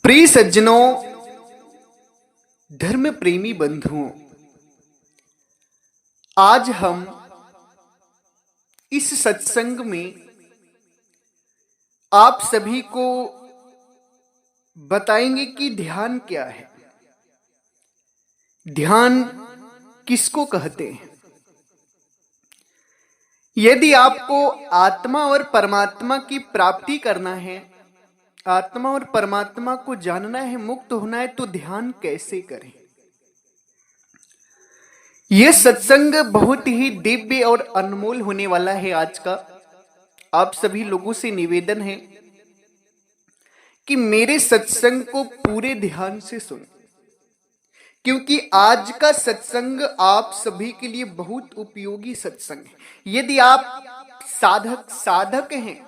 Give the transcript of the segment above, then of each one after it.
प्रिय सज्जनों, धर्म प्रेमी बंधुओं, आज हम इस सत्संग में आप सभी को बताएंगे कि ध्यान क्या है। ध्यान किसको कहते हैं। यदि आपको आत्मा और परमात्मा की प्राप्ति करना है, आत्मा और परमात्मा को जानना है, मुक्त होना है, तो ध्यान कैसे करें। यह सत्संग बहुत ही दिव्य और अनमोल होने वाला है आज का। आप सभी लोगों से निवेदन है कि मेरे सत्संग को पूरे ध्यान से सुनें, क्योंकि आज का सत्संग आप सभी के लिए बहुत उपयोगी सत्संग है। यदि आप साधक हैं,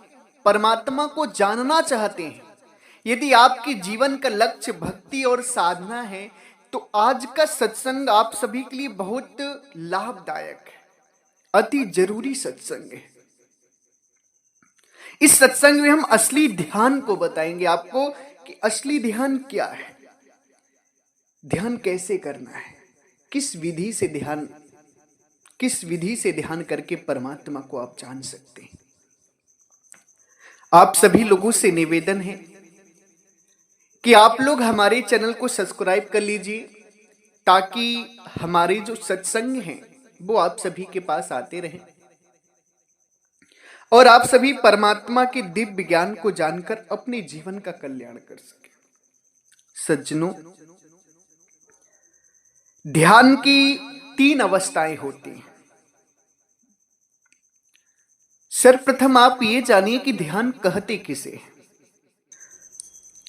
परमात्मा को जानना चाहते हैं, यदि आपके जीवन का लक्ष्य भक्ति और साधना है, तो आज का सत्संग आप सभी के लिए बहुत लाभदायक है, अति जरूरी सत्संग है। इस सत्संग में हम असली ध्यान को बताएंगे आपको कि असली ध्यान क्या है, ध्यान कैसे करना है, किस विधि से ध्यान करके परमात्मा को आप जान सकते हैं। आप सभी लोगों से निवेदन है कि आप लोग हमारे चैनल को सब्सक्राइब कर लीजिए, ताकि हमारे जो सत्संग हैं वो आप सभी के पास आते रहें और आप सभी परमात्मा के दिव्य ज्ञान को जानकर अपने जीवन का कल्याण कर सकें। सज्जनों, ध्यान की 3 अवस्थाएं होती हैं। सर्वप्रथम आप ये जानिए कि ध्यान कहते किसे हैं।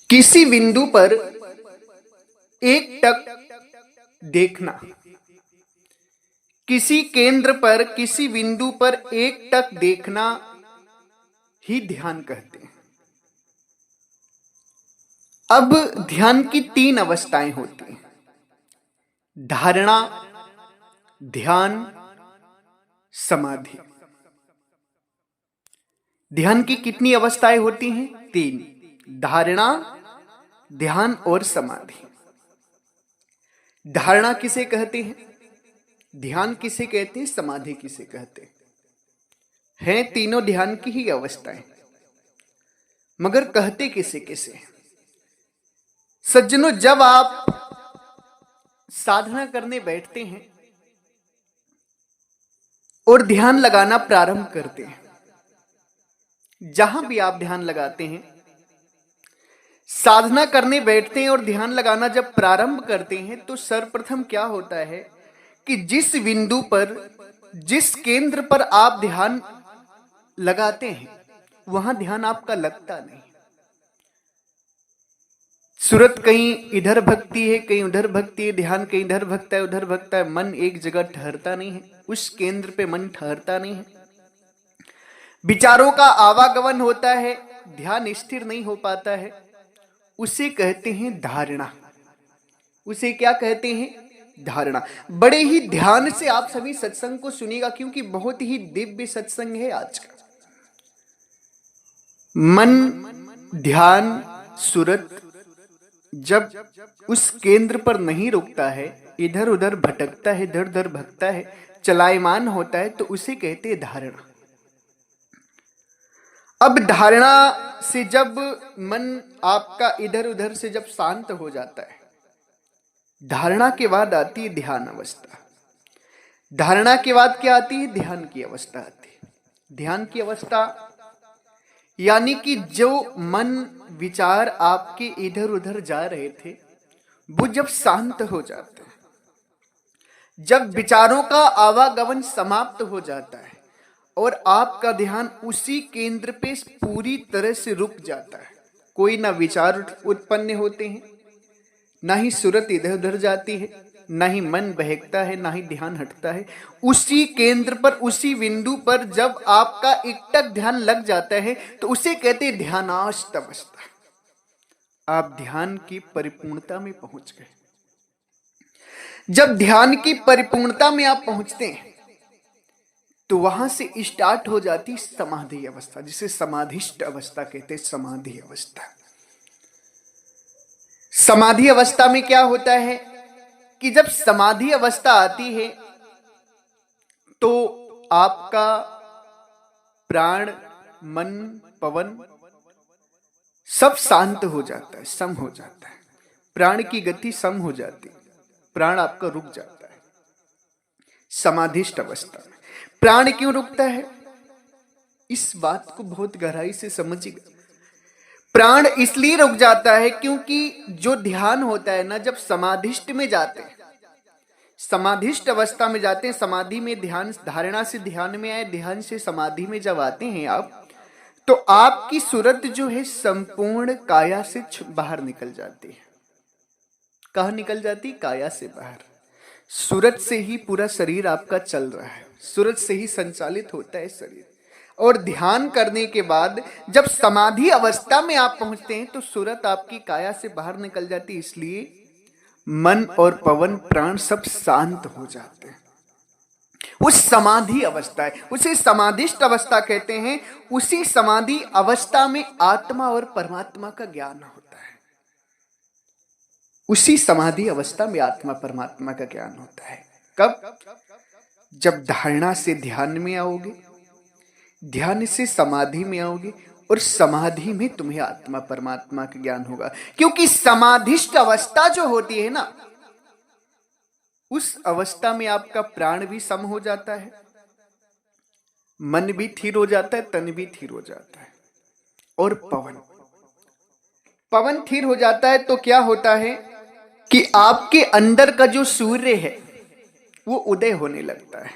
किसी बिंदु पर एकटक देखना, किसी केंद्र पर किसी बिंदु पर एकटक देखना ही ध्यान कहते हैं। अब ध्यान की 3 अवस्थाएं होती हैं: धारणा, ध्यान, समाधि। ध्यान की कितनी अवस्थाएं होती हैं? 3: धारणा, ध्यान और समाधि। धारणा किसे कहते हैं, ध्यान किसे कहते हैं, समाधि किसे कहते हैं तीनों ध्यान की ही अवस्थाएं, मगर कहते किसे किसे हैं। सज्जनों, जब आप साधना करने बैठते हैं और ध्यान लगाना प्रारंभ करते हैं, जहां भी आप ध्यान लगाते हैं, साधना करने बैठते हैं और ध्यान लगाना जब प्रारंभ करते हैं, तो सर्वप्रथम क्या होता है कि जिस बिंदु पर, जिस केंद्र पर आप ध्यान लगाते हैं, वहां ध्यान आपका लगता नहीं। सूरत कहीं इधर भक्ति है, कहीं उधर भक्ति है, ध्यान कहीं इधर भगता है, उधर भगता है, मन एक जगह ठहरता नहीं है, उस केंद्र पे मन ठहरता नहीं है। विचारों का आवागमन होता है, ध्यान स्थिर नहीं हो पाता है। उसे कहते हैं धारणा। उसे क्या कहते हैं? धारणा। बड़े ही ध्यान से आप सभी सत्संग को सुनिएगा, क्योंकि बहुत ही दिव्य सत्संग है आज का। मन, ध्यान, सूरत जब उस केंद्र पर नहीं रुकता है, इधर उधर भटकता है, इधर उधर भटकता है, चलायमान होता है, तो उसे कहते हैं धारणा। अब धारणा से जब मन आपका इधर उधर से जब शांत हो जाता है, धारणा के बाद आती है ध्यान अवस्था। धारणा के बाद क्या आती है? ध्यान की अवस्था आती है। ध्यान की अवस्था यानी कि जो मन विचार आपके इधर उधर जा रहे थे, वो जब शांत हो जाते हैं, जब विचारों का आवागमन समाप्त हो जाता है और आपका ध्यान उसी केंद्र पे पूरी तरह से रुक जाता है, कोई ना विचार उत्पन्न होते हैं, ना ही सूरत इधर उधर जाती है, ना ही मन बहकता है, ना ही ध्यान हटता है। उसी केंद्र पर, उसी बिंदु पर जब आपका एकटक ध्यान लग जाता है, तो उसे कहते हैं ध्यानावस्थ अवस्था। आप ध्यान की परिपूर्णता में पहुंच गए। जब ध्यान की परिपूर्णता में आप पहुंचते हैं, तो वहां से स्टार्ट हो जाती समाधि अवस्था, जिसे समाधिष्ट अवस्था कहते हैं। समाधि अवस्था समाधि अवस्था में क्या होता है कि जब समाधि अवस्था आती है तो आपका प्राण, मन, पवन सब शांत हो जाता है, सम हो जाता है। प्राण की गति सम हो जाती है, प्राण आपका रुक जाता है समाधिष्ट अवस्था में। प्राण क्यों रुकता है, इस बात को बहुत गहराई से समझिएगा। प्राण इसलिए रुक जाता है क्योंकि जो ध्यान होता है ना, जब समाधिष्ट में जाते हैं, समाधिष्ट अवस्था में जाते हैं, समाधि में ध्यान, धारणा से ध्यान में आए, ध्यान से समाधि में जब आते हैं आप, तो आपकी सूरत जो है संपूर्ण काया से बाहर निकल जाती है। कहाँ निकल जाती? काया से बाहर। सूरत से ही पूरा शरीर आपका चल रहा है, सूरत से ही संचालित होता है शरीर। और ध्यान करने के बाद जब समाधि अवस्था में आप पहुंचते हैं तो सूरत आपकी काया से बाहर निकल जाती है, इसलिए मन और पवन, प्राण सब शांत हो जाते हैं। उस समाधि अवस्था है, उसे समाधिष्ट अवस्था कहते हैं। उसी समाधि अवस्था में आत्मा और परमात्मा का ज्ञान होता है। उसी समाधि अवस्था में आत्मा परमात्मा का ज्ञान होता है। कब? जब धारणा से ध्यान में आओगे, ध्यान से समाधि में आओगे, और समाधि में तुम्हें आत्मा परमात्मा का ज्ञान होगा। क्योंकि समाधिष्ट अवस्था जो होती है ना, उस अवस्था में आपका प्राण भी सम हो जाता है, मन भी स्थिर हो जाता है, तन भी स्थिर हो जाता है, और पवन स्थिर हो जाता है। तो क्या होता है कि आपके अंदर का जो सूर्य है वो उदय होने लगता है।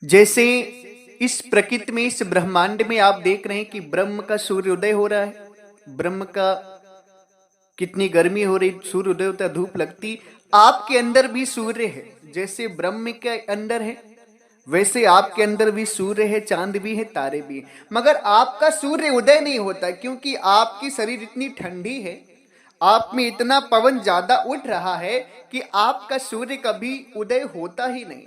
जैसे इस प्रकृति में, इस ब्रह्मांड में आप देख रहे हैं कि ब्रह्म का सूर्य उदय हो रहा है। ब्रह्म का कितनी गर्मी हो रही, सूर्य उदय होता है, धूप लगती। आपके अंदर भी सूर्य है, जैसे ब्रह्म के अंदर है वैसे आपके अंदर भी सूर्य है, चांद भी है, तारे भी है। मगर आपका सूर्य उदय नहीं होता, क्योंकि आपकी शरीर इतनी ठंडी है, आप में इतना पवन ज्यादा उठ रहा है कि आपका सूर्य कभी उदय होता ही नहीं।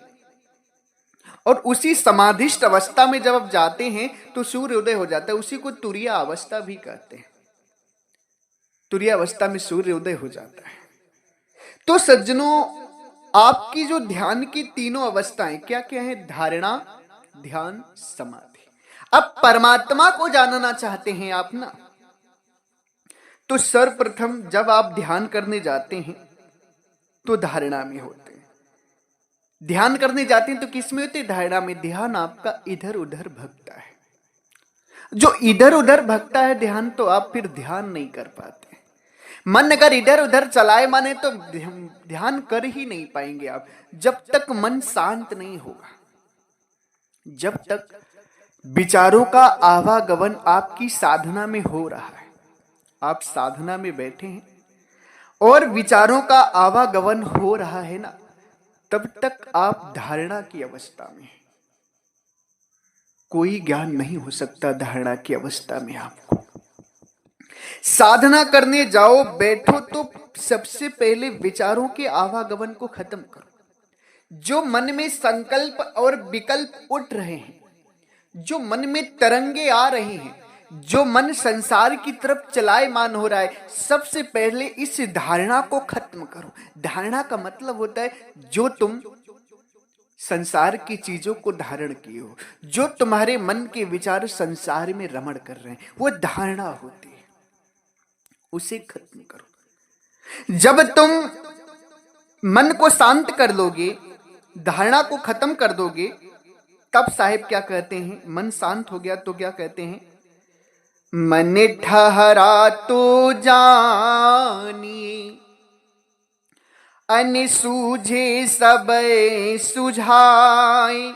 और उसी समाधिष्ट अवस्था में जब आप जाते हैं तो सूर्य उदय हो जाता है। उसी को तुरीय अवस्था भी कहते हैं। तुरीय अवस्था में सूर्य उदय हो जाता है। तो सज्जनों, आपकी जो ध्यान की तीनों अवस्थाएं क्या क्या है? धारणा, ध्यान, समाधि। अब परमात्मा को जानना चाहते हैं आप ना, तो सर्वप्रथम जब आप ध्यान करने जाते हैं तो धारणा में होते हैं। ध्यान करने जाते हैं तो किस में होते हैं? धारणा में। ध्यान आपका इधर उधर भटकता है। जो इधर उधर भटकता है ध्यान, तो आप फिर ध्यान नहीं कर पाते। मन अगर इधर उधर चलाए माने तो ध्यान कर ही नहीं पाएंगे आप, जब तक मन शांत नहीं होगा, जब तक विचारों का आवागमन आपकी साधना में हो रहा है। आप साधना में बैठे हैं और विचारों का आवागमन हो रहा है ना, तब तक आप धारणा की अवस्था में हैं। कोई ज्ञान नहीं हो सकता धारणा की अवस्था में। आपको साधना करने जाओ, बैठो, तो सबसे पहले विचारों के आवागमन को खत्म करो। जो मन में संकल्प और विकल्प उठ रहे हैं, जो मन में तरंगे आ रही हैं, जो मन संसार की तरफ चलायमान हो रहा है, सबसे पहले इस धारणा को खत्म करो। धारणा का मतलब होता है जो तुम संसार की चीजों को धारण किए हो, जो तुम्हारे मन के विचार संसार में रमण कर रहे हैं, वो धारणा होती है। उसे खत्म करो। जब तुम मन को शांत कर लोगे, धारणा को खत्म कर दोगे, तब साहिब क्या कहते हैं? मन शांत हो गया तो क्या कहते हैं? मन ठहरा तो जानी, अन सूझे सब सुझाए,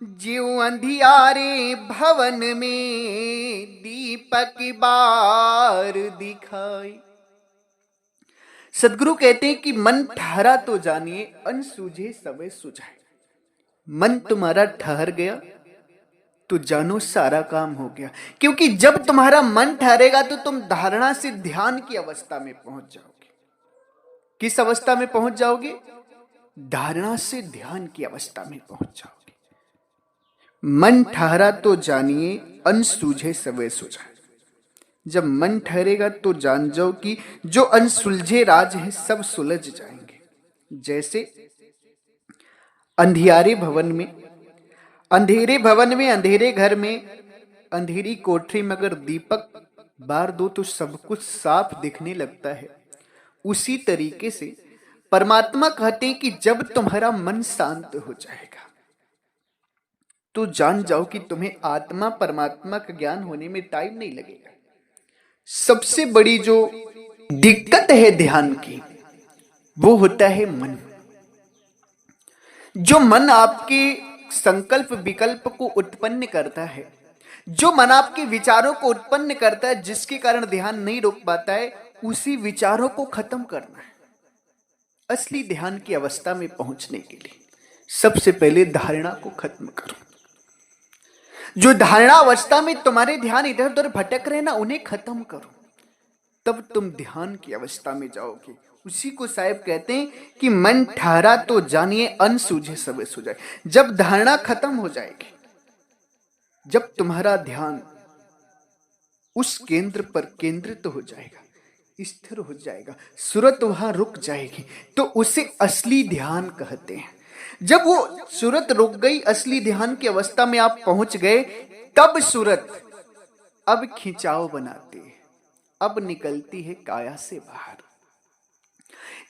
जीव अंधियारे भवन में दीपक बार दिखाई। सदगुरु कहते हैं कि मन ठहरा तो जानिए, अन सूझे सब सुझाए। मन तुम्हारा ठहर गया तो जानो सारा काम हो गया। क्योंकि जब तुम्हारा मन ठहरेगा तो तुम धारणा से ध्यान की अवस्था में पहुंच जाओगे। किस अवस्था में पहुंच जाओगे? धारणा से ध्यान की अवस्था में पहुंच जाओगे। मन ठहरा तो जानिए, अन सूझे सवे सुझाए। जब मन ठहरेगा तो जान जाओ कि जो अनसुलझे राज हैं सब सुलझ जाएंगे। जैसे अंधियारे भवन में, अंधेरे भवन में, अंधेरे घर में, अंधेरी कोठरी में अगर दीपक बार दो तो सब कुछ साफ दिखने लगता है। उसी तरीके से परमात्मा कहते हैं कि जब तुम्हारा मन शांत हो जाएगा तो जान जाओ कि तुम्हें आत्मा परमात्मा का ज्ञान होने में टाइम नहीं लगेगा। सबसे बड़ी जो दिक्कत है ध्यान की वो होता है मन। जो मन आपके संकल्प विकल्प को उत्पन्न करता है, जो मन आपके विचारों को उत्पन्न करता है, जिसके कारण ध्यान नहीं रोक पाता है, उसी विचारों को खत्म करना है। असली ध्यान की अवस्था में पहुंचने के लिए सबसे पहले धारणा को खत्म करो। जो धारणा अवस्था में तुम्हारे ध्यान इधर उधर भटक रहे ना, उन्हें खत्म करो, तब तुम ध्यान की अवस्था में जाओगे। उसी को साहब कहते हैं कि मन ठहरा तो जानिए अनसूझे सब सुझाए। जब धारणा खत्म हो जाएगी, जब तुम्हारा ध्यान उस केंद्र पर केंद्रित हो जाएगा, स्थिर हो जाएगा, सूरत वहां रुक जाएगी, तो उसे असली ध्यान कहते हैं। जब वो सूरत रुक गई, असली ध्यान की अवस्था में आप पहुंच गए, तब सूरत अब खिंचाव बनाती है, अब निकलती है काया से बाहर।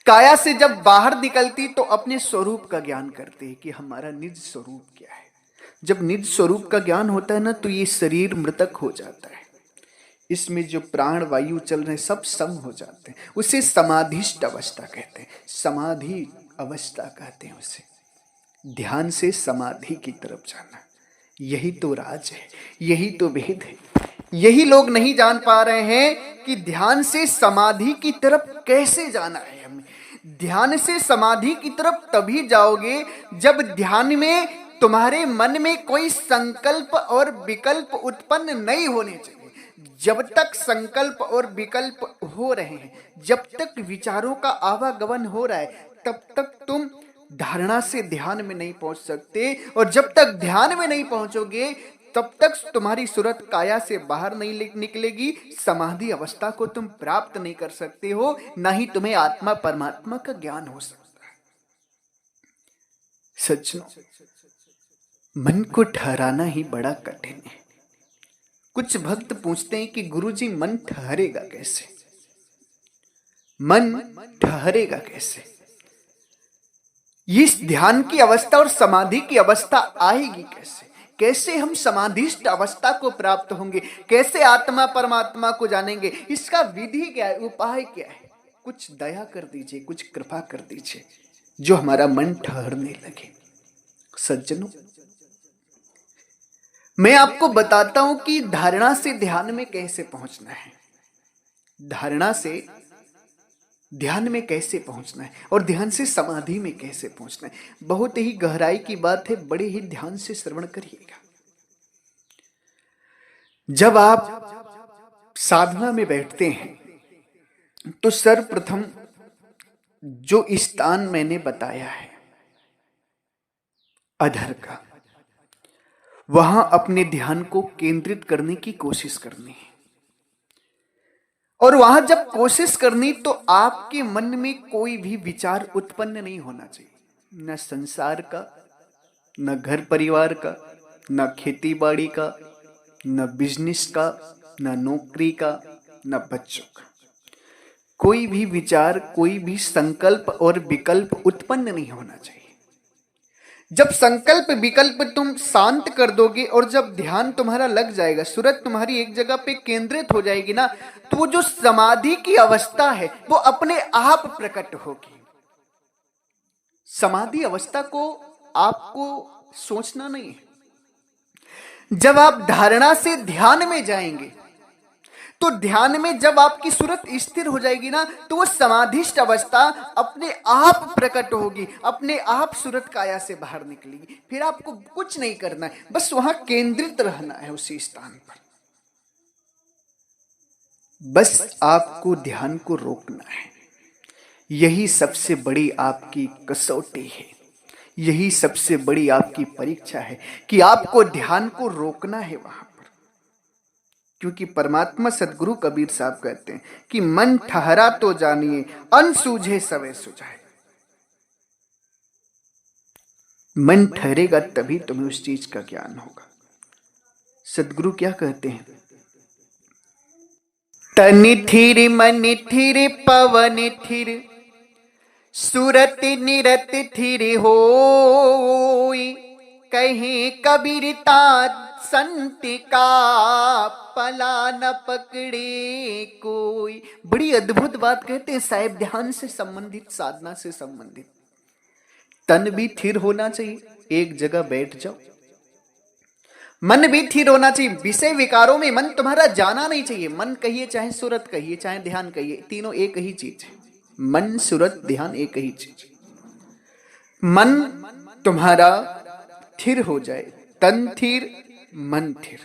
काया से जब बाहर निकलती तो अपने स्वरूप का ज्ञान करते हैं कि हमारा निज स्वरूप क्या है। जब निज स्वरूप का ज्ञान होता है ना, तो ये शरीर मृतक हो जाता है, इसमें जो प्राण वायु चल रहे सब सम हो जाते हैं। उसे समाधिष्ट अवस्था कहते हैं, समाधि अवस्था कहते हैं उसे। ध्यान से समाधि की तरफ जाना, यही तो राज है, यही तो भेद है। यही लोग नहीं जान पा रहे हैं कि ध्यान से समाधि की तरफ कैसे जाना है हमें। ध्यान से समाधि की तरफ तभी जाओगे जब ध्यान में तुम्हारे मन में कोई संकल्प और विकल्प उत्पन्न नहीं होने चाहिए। जब तक संकल्प और विकल्प हो रहे हैं, जब तक विचारों का आवागमन हो रहा है, तब तक तुम धारणा से ध्यान में नहीं पहुंच सकते। और जब तक ध्यान में नहीं पहुंचोगे, तब तक तुम्हारी सूरत काया से बाहर नहीं निकलेगी, समाधि अवस्था को तुम प्राप्त नहीं कर सकते हो, ना ही तुम्हें आत्मा परमात्मा का ज्ञान हो सकता है। सज्जनों, मन को ठहराना ही बड़ा कठिन है। कुछ भक्त पूछते हैं कि गुरुजी मन ठहरेगा कैसे, मन ठहरेगा कैसे, इस ध्यान की अवस्था और समाधि की अवस्था आएगी कैसे, कैसे हम समाधिष्ट अवस्था को प्राप्त होंगे, कैसे आत्मा परमात्मा को जानेंगे, इसका विधि क्या है, उपाय क्या है। कुछ दया कर दीजिए, कुछ कृपा कर दीजिए, जो हमारा मन ठहरने लगे। सज्जनों, मैं आपको बताता हूं कि धारणा से ध्यान में कैसे पहुंचना है, धारणा से ध्यान में कैसे पहुंचना है, और ध्यान से समाधि में कैसे पहुंचना है। बहुत ही गहराई की बात है, बड़े ही ध्यान से श्रवण करिएगा। जब आप साधना में बैठते हैं तो सर्वप्रथम जो स्थान मैंने बताया है अधर का, वहां अपने ध्यान को केंद्रित करने की कोशिश करनी है। और वहां जब कोशिश करनी, तो आपके मन में कोई भी विचार उत्पन्न नहीं होना चाहिए, न संसार का, न घर परिवार का, न खेती बाड़ी का, न बिजनेस का, न नौकरी का, न बच्चों का। कोई भी विचार, कोई भी संकल्प और विकल्प उत्पन्न नहीं होना चाहिए। जब संकल्प विकल्प तुम शांत कर दोगे और जब ध्यान तुम्हारा लग जाएगा, सूरत तुम्हारी एक जगह पे केंद्रित हो जाएगी ना, तो वो जो समाधि की अवस्था है वो अपने आप प्रकट होगी। समाधि अवस्था को आपको सोचना नहीं है। जब आप धारणा से ध्यान में जाएंगे, तो ध्यान में जब आपकी सूरत स्थिर हो जाएगी ना, तो वो समाधिष्ट अवस्था अपने आप प्रकट होगी, अपने आप सूरत काया से बाहर निकलेगी। फिर आपको कुछ नहीं करना है, बस वहां केंद्रित रहना है उसी स्थान पर। बस आपको ध्यान को रोकना है। यही सबसे बड़ी आपकी कसौटी है, यही सबसे बड़ी आपकी परीक्षा है कि आपको ध्यान को रोकना है वहां पर। क्योंकि परमात्मा सदगुरु कबीर साहब कहते हैं कि मन ठहरा तो जानिए, अनसूझे सवे सुझाए। मन ठहरेगा तभी तुम्हें उस चीज का ज्ञान होगा। सदगुरु क्या कहते हैं? तन थिर मन थिर पवन थिर, सुरत निरत थिर होई, कहीं कबीरता संत का पला न पकड़े कोई। बड़ी अद्भुत बात कहते हैं साहिब, ध्यान से संबंधित, साधना से संबंधित। तन भी थिर होना चाहिए, एक जगह बैठ जाओ। मन भी थिर होना चाहिए, विषय विकारों में मन तुम्हारा जाना नहीं चाहिए। मन कहिए चाहे सूरत कहिए चाहे ध्यान कहिए, तीनों एक ही चीज है। मन सूरत ध्यान एक ही चीज। मन तुम्हारा थिर हो जाए, तन थिर मन थिर,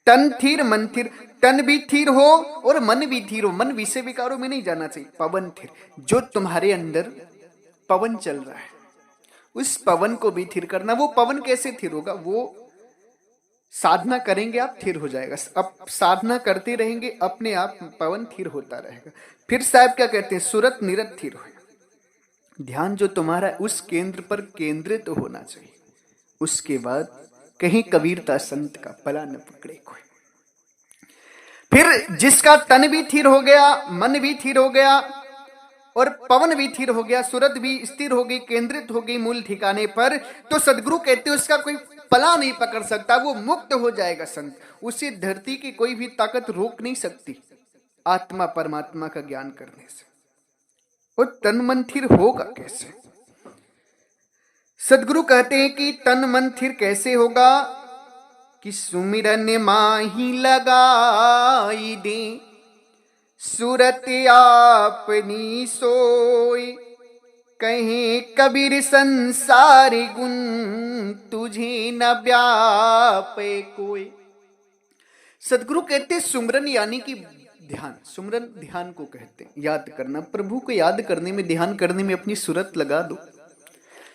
तन थिर मन थिर। तन भी थिर हो और मन भी थिर हो। मन विषय विकारों में नहीं जाना चाहिए। पवन थिर, जो तुम्हारे अंदर पवन चल रहा है उस पवन को भी थिर करना। वो पवन कैसे थिर होगा? वो साधना करेंगे आप, थिर हो जाएगा। अब साधना करते रहेंगे, अपने आप पवन थिर होता रहेगा। फिर साहब क्या कहते हैं? सुरत निरत थिर हो। ध्यान जो तुम्हारा उस केंद्र पर केंद्रित तो होना चाहिए। उसके बाद कहीं कबीरता संत का पला न पकड़े कोई। फिर जिसका तन भी थिर हो गया, मन भी थिर हो गया और पवन भी थिर हो गया, सूरत भी स्थिर हो गई, केंद्रित हो गई मूल ठिकाने पर, तो सदगुरु कहते हैं उसका कोई पला नहीं पकड़ सकता, वो मुक्त हो जाएगा संत। उसे धरती की कोई भी ताकत रोक नहीं सकती आत्मा परमात्मा का ज्ञान करने से। और तन मन थिर होगा कैसे? सदगुरु कहते हैं कि तन मन थिर कैसे होगा? कि सुमिरन माही लगाई दे, सूरत आपनी सोई, कहीं कबीर संसार गुण तुझे न व्यापे कोई। सदगुरु कहते सुमरन यानी कि ध्यान। सुमरन ध्यान को कहते हैं, याद करना। प्रभु को याद करने में, ध्यान करने में अपनी सूरत लगा दो।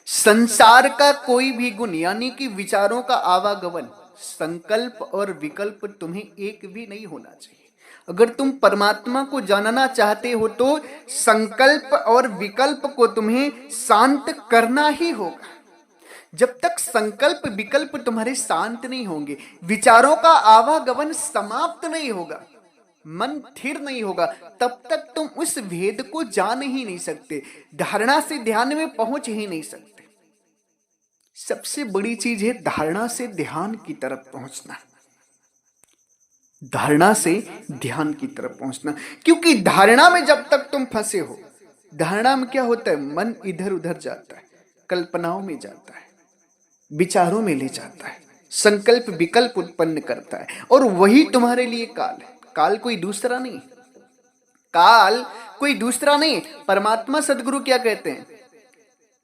संसार का कोई भी गुण यानी कि विचारों का आवागमन, संकल्प और विकल्प तुम्हें एक भी नहीं होना चाहिए। अगर तुम परमात्मा को जानना चाहते हो तो संकल्प और विकल्प को तुम्हें शांत करना ही होगा। जब तक संकल्प विकल्प तुम्हारे शांत नहीं होंगे, विचारों का आवागमन समाप्त नहीं होगा, मन थिर नहीं होगा, तब तक तुम उस भेद को जान ही नहीं सकते, धारणा से ध्यान में पहुंच ही नहीं सकते। सबसे बड़ी चीज है धारणा से ध्यान की तरफ पहुंचना। धारणा से ध्यान की तरफ पहुंचना, क्योंकि धारणा में जब तक तुम फंसे हो, धारणा में क्या होता है? मन इधर उधर जाता है, कल्पनाओं में जाता है, विचारों में ले जाता है, संकल्प विकल्प उत्पन्न करता है, और वही तुम्हारे लिए काल है। काल कोई दूसरा नहीं, काल कोई दूसरा नहीं। परमात्मा सदगुरु क्या कहते हैं?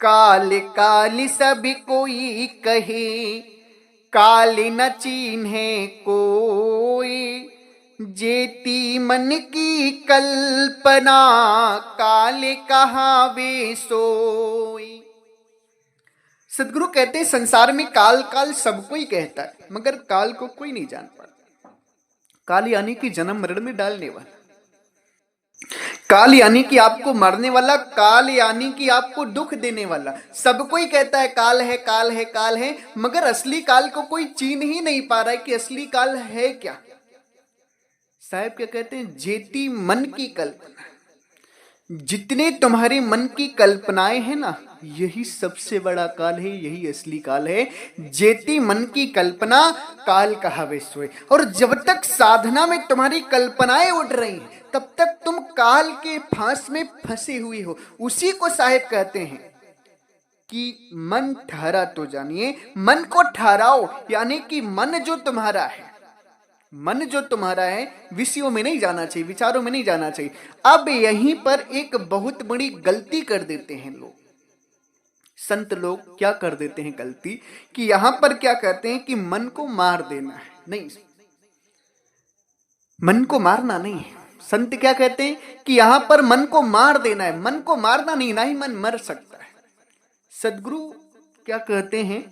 काल काल सब कोई कहे, काल न चीन्हे कोई, जेती मन की कल्पना, काल कहावे सोई। सदगुरु कहते हैं संसार में काल काल सबको ही कहता है, मगर काल को कोई नहीं जान पाता। काल यानी कि जन्म मरण में डालने वाला, काल यानी कि आपको मारने वाला, काल यानी कि आपको दुख देने वाला। सबको ही कहता है काल है, काल है, काल है, मगर असली काल को कोई चीन ही नहीं पा रहा है कि असली काल है क्या। साहब क्या कहते हैं? जेती मन की कल्पना, जितने तुम्हारे मन की कल्पनाएं हैं ना, यही सबसे बड़ा काल है, यही असली काल है। जेती मन की कल्पना, काल कहावे सोए। और जब तक साधना में तुम्हारी कल्पनाएं उठ रही हैं, तब तक तुम काल के फांस में फंसे हुए हो। उसी को साहिब कहते हैं कि मन ठहरा तो जानिए, मन को ठहराओ, यानी कि मन जो तुम्हारा है, मन जो तुम्हारा है, विषयों में नहीं जाना चाहिए, विचारों में नहीं जाना चाहिए। अब यहीं पर एक बहुत बड़ी गलती कर देते हैं लोग, संत लोग क्या कर देते हैं गलती, कि यहां पर क्या कहते हैं कि मन को मार देना है। नहीं, मन को मारना नहीं है। संत क्या कहते हैं कि यहां पर मन को मार देना है, मन को मारना नहीं, ना ही मन मर सकता है। सदगुरु क्या कहते हैं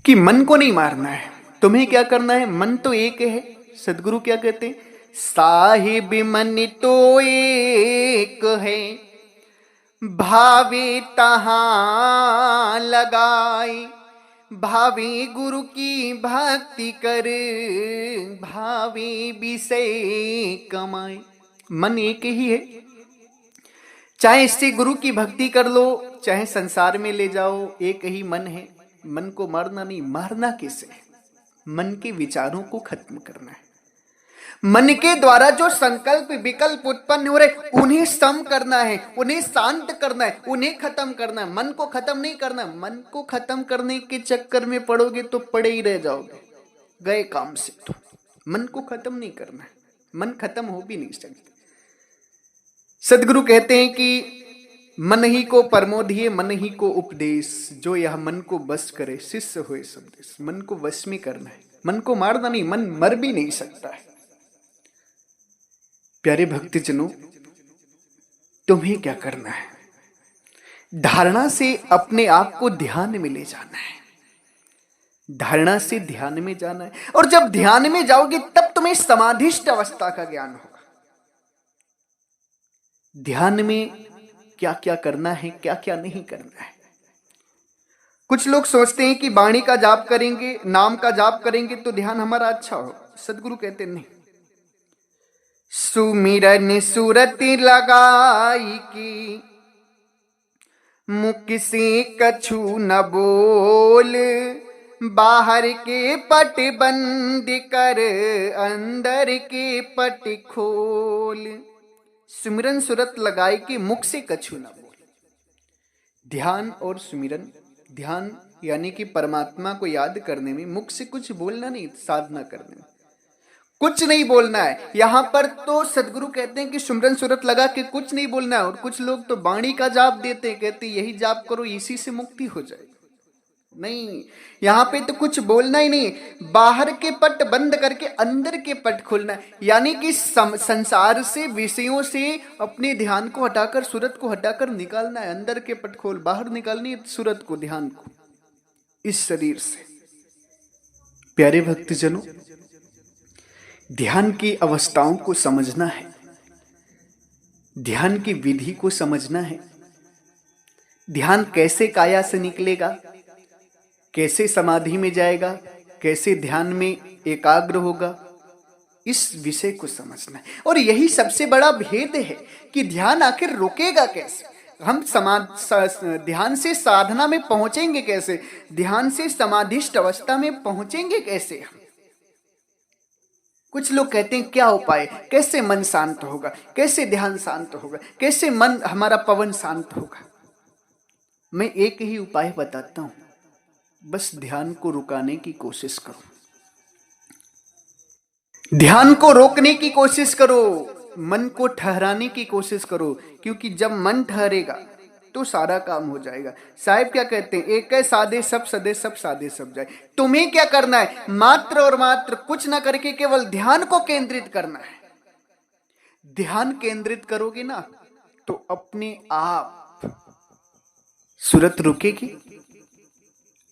कि मन को नहीं मारना है, तुम्हें क्या करना है? मन तो एक है। सदगुरु क्या कहते हैं? साहिब मन तो एक है, भावे तहां लगाए, भावे गुरु की भक्ति कर, भावे विषय कमाए। मन एक ही है, चाहे इससे गुरु की भक्ति कर लो, चाहे संसार में ले जाओ, एक ही मन है। मन को मारना नहीं। मारना कैसे? मन के विचारों को खत्म करना है। मन के द्वारा जो संकल्प विकल्प उत्पन्न हो रहे, उन्हें सम करना है, उन्हें शांत करना है, उन्हें खत्म करना है। मन को खत्म नहीं करना। मन को खत्म करने के चक्कर में पड़ोगे तो पड़े ही रह जाओगे, गए काम से। तो मन को खत्म नहीं करना है। मन खत्म हो भी नहीं सकता। सदगुरु कहते हैं कि मन ही को परमोधिये, मन ही को उपदेश, जो यह मन को बस करे शिष्य होए सब देश। मन को वश में करना है, मन को मारना नहीं। मन मर भी नहीं सकता है। प्यारे भक्तजनों, तुम्हें क्या करना है? धारणा से अपने आप को ध्यान में ले जाना है। धारणा से ध्यान में जाना है, और जब ध्यान में जाओगे तब तुम्हें समाधिष्ठ अवस्था का ज्ञान होगा। ध्यान में क्या क्या करना है, क्या क्या नहीं करना है। कुछ लोग सोचते हैं कि वाणी का जाप करेंगे, नाम का जाप करेंगे तो ध्यान हमारा अच्छा हो। सदगुरु कहते नहीं। सुमिरन सुरति लगाई की, मुख से कछु न बोल, बाहर के पट बंद कर, अंदर के पट खोल। सुमिरन सुरत लगाए कि मुख से कछु न बोल। ध्यान और सुमिरन, ध्यान यानी कि परमात्मा को याद करने में मुख से कुछ बोलना नहीं, साधना करने में कुछ नहीं बोलना है। यहां पर तो सदगुरु कहते हैं कि सुमिरन सुरत लगा के कुछ नहीं बोलना है। और कुछ लोग तो वाणी का जाप देते हैं, कहते यही जाप करो, इसी से मुक्ति हो जाएगी। नहीं, यहां पे तो कुछ बोलना ही नहीं। बाहर के पट बंद करके अंदर के पट खोलना है, यानी कि संसार से, विषयों से अपने ध्यान को हटाकर, सूरत को हटाकर निकालना है। अंदर के पट खोल, बाहर निकालनी है सूरत को, ध्यान को, इस शरीर से। प्यारे भक्तजनों, ध्यान की अवस्थाओं को समझना है, ध्यान की विधि को समझना है। ध्यान कैसे काया से निकलेगा, कैसे समाधि में जाएगा, कैसे ध्यान में एकाग्र होगा, इस विषय को समझना है। और यही सबसे बड़ा भेद है कि ध्यान आखिर रुकेगा कैसे, हम ध्यान से साधना में पहुंचेंगे कैसे, ध्यान से समाधिष्ठ अवस्था में पहुंचेंगे कैसे हम। कुछ लोग कहते हैं क्या उपाय, कैसे मन शांत होगा, कैसे ध्यान शांत होगा, कैसे मन हमारा पवन शांत होगा। मैं एक ही उपाय बताता हूं, बस ध्यान को रुकाने की कोशिश करो, ध्यान को रोकने की कोशिश करो, मन को ठहराने की कोशिश करो। क्योंकि जब मन ठहरेगा तो सारा काम हो जाएगा। साहिब क्या कहते हैं, एक है साधे सब सदे, सब साधे सब जाए। तुम्हें क्या करना है? मात्र और मात्र कुछ ना करके केवल ध्यान को केंद्रित करना है। ध्यान केंद्रित करोगे ना तो अपने आप सूरत रुकेगी,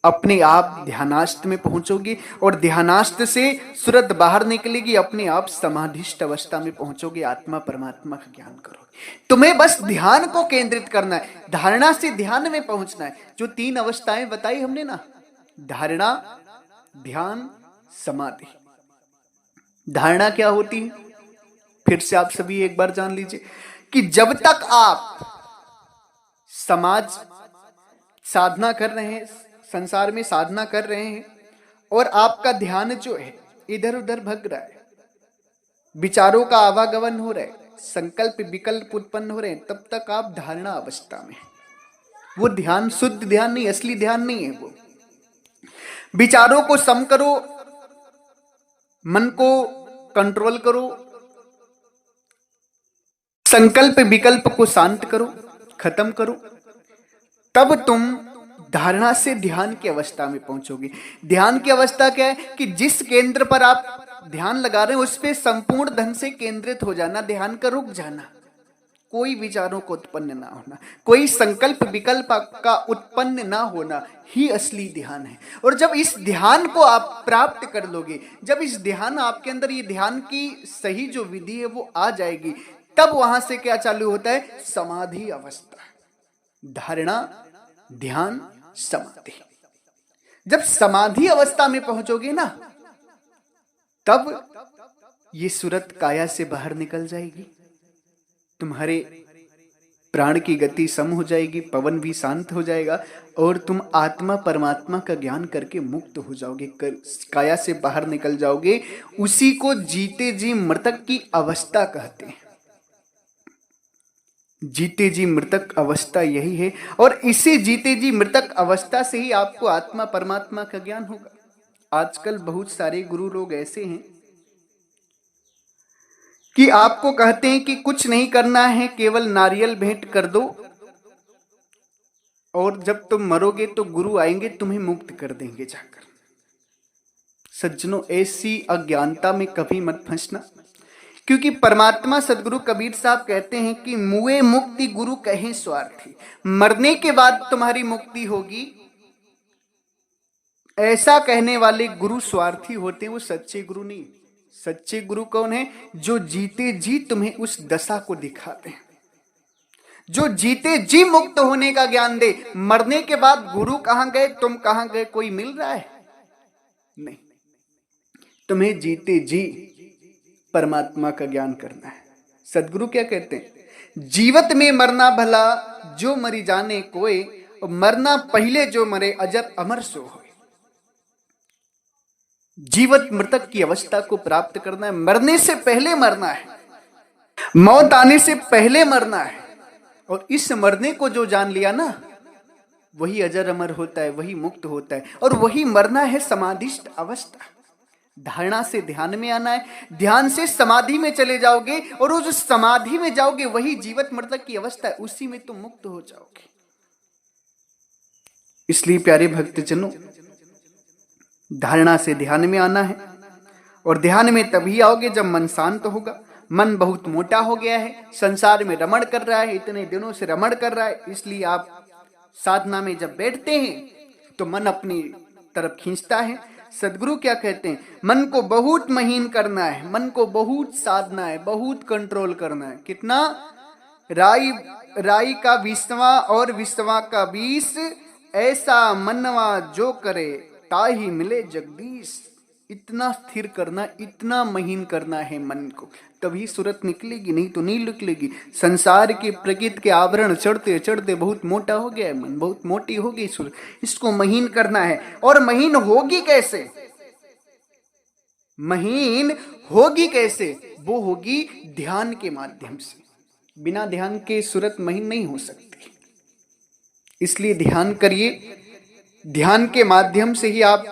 अपने आप ध्यानाष्ट में पहुंचोगे, और ध्यानाष्ट से सूरत बाहर निकलेगी, अपने आप समाधिष्ठ अवस्था में पहुंचोगे, आत्मा परमात्मा का ज्ञान करोगे। तुम्हें बस ध्यान को केंद्रित करना है, धारणा से ध्यान में पहुंचना है। जो 3 अवस्थाएं बताई हमने ना, धारणा, ध्यान, समाधि। धारणा क्या होती है, फिर से आप सभी एक बार जान लीजिए कि जब तक आप समाज साधना कर रहे हैं, संसार में साधना कर रहे हैं, और आपका ध्यान जो है इधर उधर भग रहा है, विचारों का आवागमन हो रहा है, संकल्प विकल्प उत्पन्न हो रहे हैं, तब तक आप धारणा अवस्था में। वो ध्यान शुद्ध ध्यान नहीं, असली ध्यान नहीं है वो। विचारों को सम करो, मन को कंट्रोल करो, संकल्प विकल्प को शांत करो, खत्म करो, तब तुम धारणा से ध्यान की अवस्था में पहुंचोगे। ध्यान की अवस्था क्या है कि जिस केंद्र पर आप ध्यान लगा रहे हैं उस पे संपूर्ण ढंग से केंद्रित हो जाना, ध्यान का रुक जाना। कोई विचारों को उत्पन्न ना होना, कोई संकल्प विकल्प का उत्पन्न ना होना ही असली ध्यान है। और जब इस ध्यान को आप प्राप्त कर लोगे, जब इस ध्यान आपके अंदर ये ध्यान की सही जो विधि है वो आ जाएगी, तब वहां से क्या चालू होता है? समाधि अवस्था, धारणा, ध्यान, समाधि। जब समाधि अवस्था में पहुंचोगे ना, तब ये सूरत काया से बाहर निकल जाएगी, तुम्हारे प्राण की गति सम हो जाएगी, पवन भी शांत हो जाएगा और तुम आत्मा परमात्मा का ज्ञान करके मुक्त हो जाओगे, काया से बाहर निकल जाओगे। उसी को जीते जी मृतक की अवस्था कहते हैं। जीते जी मृतक अवस्था यही है, और इसी जीते जी मृतक अवस्था से ही आपको आत्मा परमात्मा का ज्ञान होगा। आजकल बहुत सारे गुरु लोग ऐसे हैं कि आपको कहते हैं कि कुछ नहीं करना है, केवल नारियल भेंट कर दो, और जब तुम मरोगे तो गुरु आएंगे तुम्हें मुक्त कर देंगे जाकर। सज्जनों, ऐसी अज्ञानता में कभी मत फंसना, क्योंकि परमात्मा सदगुरु कबीर साहब कहते हैं कि मुए मुक्ति गुरु कहे स्वार्थी। मरने के बाद तुम्हारी मुक्ति होगी, ऐसा कहने वाले गुरु स्वार्थी होते हैं, वो सच्चे गुरु नहीं। सच्चे गुरु कौन है? जो जीते जी तुम्हें उस दशा को दिखाते हैं, जो जीते जी मुक्त होने का ज्ञान दे। मरने के बाद गुरु कहां गए, तुम कहां गए, कोई मिल रहा है? नहीं, तुम्हें जीते जी परमात्मा का ज्ञान करना है। सदगुरु क्या कहते हैं? जीवत में मरना भला, जो मरी जाने कोई, मरना पहले जो मरे, अजर अमर सो होए। जीवत मृतक की अवस्था को प्राप्त करना है, मरने से पहले मरना है, मौत आने से पहले मरना है। और इस मरने को जो जान लिया ना, वही अजर अमर होता है, वही मुक्त होता है। और वही मरना है समाधिस्थ अवस्था। धारणा से ध्यान में आना है, ध्यान से समाधि में चले जाओगे, और वो जो समाधि में जाओगे वही जीवत मृतक की अवस्था है, उसी में तुम मुक्त हो जाओगे। इसलिए प्यारे भक्तजनों, धारणा से ध्यान में आना है, और ध्यान में तभी आओगे जब मन शांत होगा। मन बहुत मोटा हो गया है, संसार में रमण कर रहा है, इतने दिनों से रमण कर रहा है, इसलिए आप साधना में जब बैठते हैं तो मन अपनी तरफ खींचता है। सदगुरु क्या कहते हैं? मन को बहुत महीन करना है, मन को बहुत साधना है, बहुत कंट्रोल करना है। कितना? राई का 20वां और 20वां का 20, ऐसा मनवा जो करे ताही मिले जगदीश। इतना स्थिर करना, इतना महीन करना है मन को, तभी सूरत निकलेगी, नहीं तो नहीं निकलेगी। संसार के प्रकृति के आवरण चढ़ते चढ़ते बहुत मोटा हो गया है मन, बहुत मोटी हो गई सूरत। इसको महीन करना है। और महीन होगी कैसे? महीन होगी कैसे? वो होगी ध्यान के माध्यम से। बिना ध्यान के सूरत महीन नहीं हो सकती। इसलिए ध्यान करिए, ध्यान के माध्यम से ही आप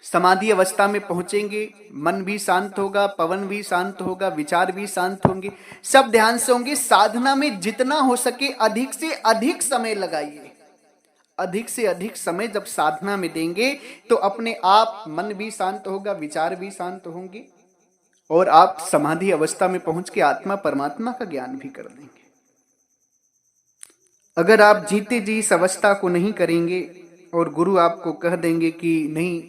समाधि अवस्था में पहुंचेंगे। मन भी शांत होगा, पवन भी शांत होगा, विचार भी शांत होंगे, सब ध्यान से होंगे। साधना में जितना हो सके अधिक से अधिक समय लगाइए। अधिक से अधिक समय जब साधना में देंगे तो अपने आप मन भी शांत होगा, विचार भी शांत होंगे, और आप समाधि अवस्था में पहुंच के आत्मा परमात्मा का ज्ञान भी कर लेंगे। अगर आप जीते जी इस अवस्था को नहीं करेंगे और गुरु आपको कह देंगे कि नहीं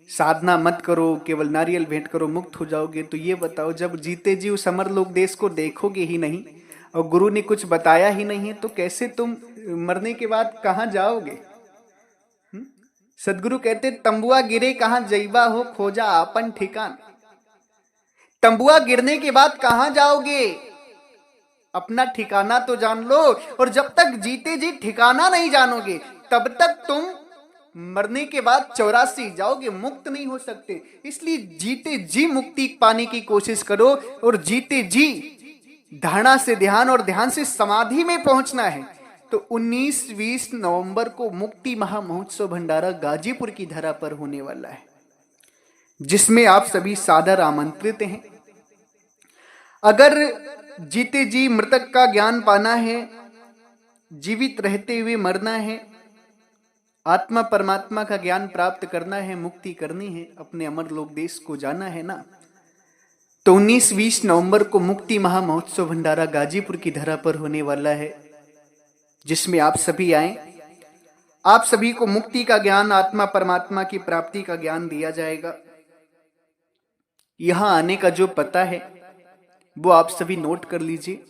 साधना मत करो, केवल नारियल भेंट करो, मुक्त हो जाओगे, तो ये बताओ, जब जीते जी उस अमर लोक देश को देखोगे ही नहीं और गुरु ने कुछ बताया ही नहीं है, तो कैसे तुम मरने के बाद कहां जाओगे? सदगुरु कहते, तंबुआ गिरे कहां जईबा हो, खोजा आपन ठिकान। तंबुआ गिरने के बाद कहां जाओगे? अपना ठिकाना तो जान लो। और जब तक जीते जी ठिकाना नहीं जानोगे, तब तक तुम मरने के बाद 84 जाओगे, मुक्त नहीं हो सकते। इसलिए जीते जी मुक्ति पाने की कोशिश करो, और जीते जी धारणा से ध्यान और ध्यान से समाधि में पहुंचना है। तो 19-20 नवंबर को मुक्ति महामहोत्सव भंडारा गाजीपुर की धरा पर होने वाला है, जिसमें आप सभी सादर आमंत्रित हैं। अगर जीते जी मृतक का ज्ञान पाना है, जीवित रहते हुए मरना है, आत्मा परमात्मा का ज्ञान प्राप्त करना है, मुक्ति करनी है, अपने अमर लोक देश को जाना है ना, तो 19-20 नवंबर को मुक्ति महामहोत्सव भंडारा गाजीपुर की धरा पर होने वाला है, जिसमें आप सभी आए। आप सभी को मुक्ति का ज्ञान, आत्मा परमात्मा की प्राप्ति का ज्ञान दिया जाएगा। यहां आने का जो पता है वो आप सभी नोट कर लीजिए।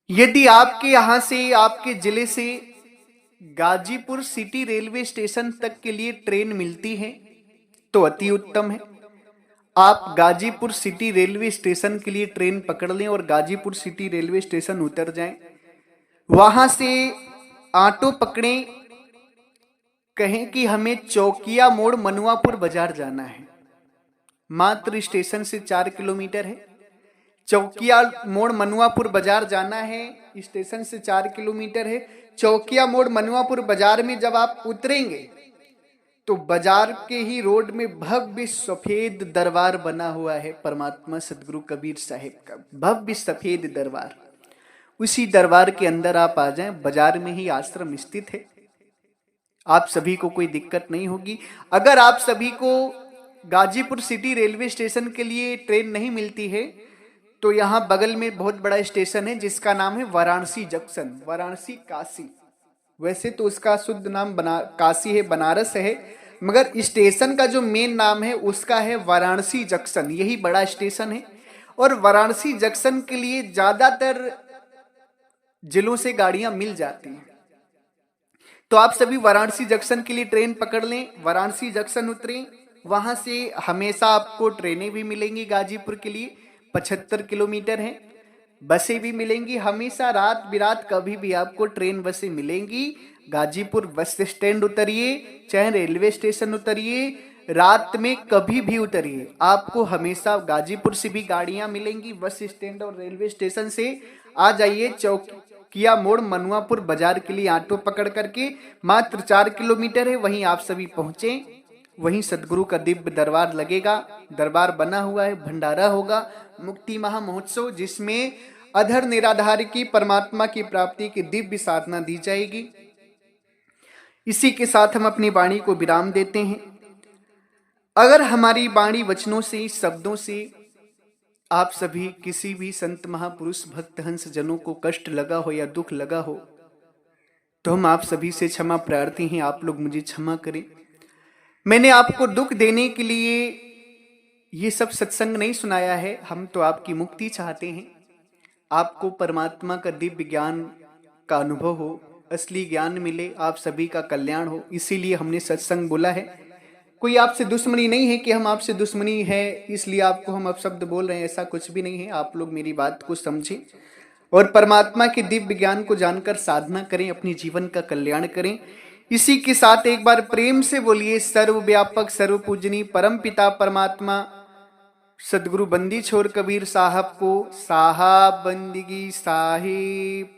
यदि आपके यहां से, आपके जिले से गाजीपुर सिटी रेलवे स्टेशन तक के लिए ट्रेन मिलती है तो अति उत्तम है। आप गाजीपुर सिटी रेलवे स्टेशन के लिए ट्रेन पकड़ लें और गाजीपुर सिटी रेलवे स्टेशन उतर जाएं। वहां से ऑटो पकड़ें, कहें कि हमें चौकिया मोड़ मनुआपुर बाजार जाना है। मात्र स्टेशन से 4 किलोमीटर है। चौकिया मोड़ मनुआपुर बाजार जाना है, स्टेशन से 4 किलोमीटर है। चौकिया मोड़ मनुआपुर बाजार में जब आप उतरेंगे तो बाजार के ही रोड में भव्य सफेद दरबार बना हुआ है परमात्मा सदगुरु कबीर साहिब का, भव्य सफेद दरबार। उसी दरबार के अंदर आप आ जाएं। बाजार में ही आश्रम स्थित है, आप सभी को कोई दिक्कत नहीं होगी। अगर आप सभी को गाजीपुर सिटी रेलवे स्टेशन के लिए ट्रेन नहीं मिलती है तो यहाँ बगल में बहुत बड़ा स्टेशन है जिसका नाम है वाराणसी जंक्शन, वाराणसी काशी। वैसे तो उसका शुद्ध नाम काशी है, बनारस है, मगर स्टेशन का जो मेन नाम है उसका है वाराणसी जंक्शन। यही बड़ा स्टेशन है और वाराणसी जंक्शन के लिए ज्यादातर जिलों से गाड़ियां मिल जाती हैं। तो आप सभी वाराणसी जंक्शन के लिए ट्रेन पकड़ लें, वाराणसी जंक्शन उतरें। वहां से हमेशा आपको ट्रेनें भी मिलेंगी गाजीपुर के लिए, 75 किलोमीटर है। बसें भी मिलेंगी हमेशा, रात बिरात कभी भी आपको ट्रेन बसें मिलेंगी। गाजीपुर बस स्टैंड उतरिए, चाहे रेलवे स्टेशन उतरिए, रात में कभी भी उतरिए, आपको हमेशा गाजीपुर से भी गाड़ियां मिलेंगी। बस स्टैंड और रेलवे स्टेशन से आ जाइए। चौकिया मोड़ मनुआपुर बाजार के लिए ऑटो पकड़ करके मात्र 4 किलोमीटर है, वहीं आप सभी पहुंचे। वहीं सदगुरु का दिव्य दरबार लगेगा, दरबार बना हुआ है, भंडारा होगा, मुक्ति महामहोत्सव, जिसमें अधर निराधार की परमात्मा की प्राप्ति की दिव्य साधना दी जाएगी। इसी के साथ हम अपनी वाणी को विराम देते हैं। अगर हमारी वाणी, वचनों से, शब्दों से आप सभी किसी भी संत महापुरुष भक्त हंस जनों को कष्ट लगा हो या दुख लगा हो तो हम आप सभी से क्षमा प्रार्थी हैं। आप लोग मुझे क्षमा करें। मैंने आपको दुख देने के लिए ये सब सत्संग नहीं सुनाया है। हम तो आपकी मुक्ति चाहते हैं, आपको परमात्मा का दिव्य ज्ञान का अनुभव हो, असली ज्ञान मिले, आप सभी का कल्याण हो, इसीलिए हमने सत्संग बोला है। कोई आपसे दुश्मनी नहीं है कि हम आपसे दुश्मनी है इसलिए आपको हम अपशब्द बोल रहे हैं, ऐसा कुछ भी नहीं है। आप लोग मेरी बात को समझें और परमात्मा के दिव्य ज्ञान को जानकर साधना करें, अपनी जीवन का कल्याण करें। इसी के साथ एक बार प्रेम से बोलिए, सर्वव्यापक सर्वपूजनी परम पिता परमात्मा सदगुरु बंदी छोर कबीर साहब को साहब बंदगी साहिब।